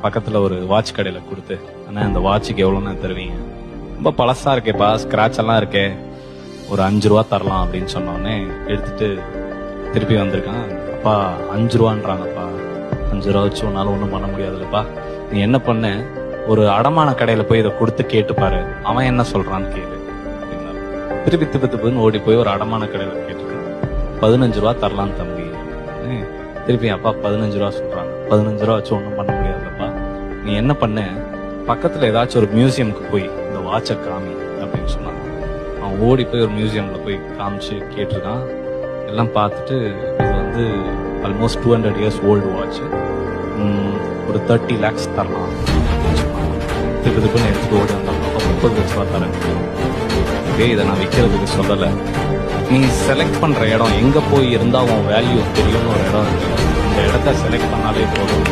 பக்கத்துல ஒரு வாட்ச் கடையில கொடுத்து, அண்ணா இந்த வாட்சுக்கு எவ்வளோண்ணா தருவீங்க? ரொம்ப பழசா இருக்கேப்பா, ஸ்கிராட்ச் எல்லாம் இருக்கே, ஒரு 5 ரூபா தரலாம் அப்படின்னு சொன்னோடனே எடுத்துட்டு திருப்பி வந்திருக்கான். அப்பா 5 ரூபான்றாங்கப்பா, 5 ரூபா வச்சு உன்னால ஒன்றும் பண்ண முடியாதுல்லப்பா. நீ என்ன பண்ண, ஒரு அடமான கடையில போய் இதை கொடுத்து கேட்டு பாரு, அவன் என்ன சொல்றான்னு கேளு அப்படின்னாரு. திருப்பி திப்புன்னு ஓடி போய் ஒரு அடமான கடையில கேட்டுருக்கான். 15 ரூபா தரலாம் தம்பி. திருப்பி அப்பா 15 ரூபா சொல்றாங்க. 15 ரூபா வச்சு ஒன்றும் பண்ண முடியாதுல்லப்பா. நீ என்ன பண்ண, பக்கத்துல ஏதாச்சும் ஒரு மியூசியமுக்கு போய் இந்த வாட்சை காமி அப்படின்னு சொன்னாங்க. அவன் ஓடி போய் ஒரு மியூசியம்ல போய் காமிச்சு கேட்டிருக்கான். எல்லாம் பார்த்துட்டு இது வந்து ஆல்மோஸ்ட் 200 இயர்ஸ் ஓல்டு வாட்ச், ஒரு 30 lakhs தரலாம் அப்படின்னு சொன்னாங்க. திருப்பி எடுத்துட்டு ஓடி வந்தாங்க. 30 லட்ச ரூபா தரேன். இதே இதை நான் விற்கிறதுக்கு சொல்லலை, நீ செலக்ட் பண்ற இடம் எங்க போய் இருந்தா உன் வேல்யூ தெரியும்னு ஒரு இடம் இருக்கு. இந்த இடத்த செலக்ட் பண்ணாலே போதும்.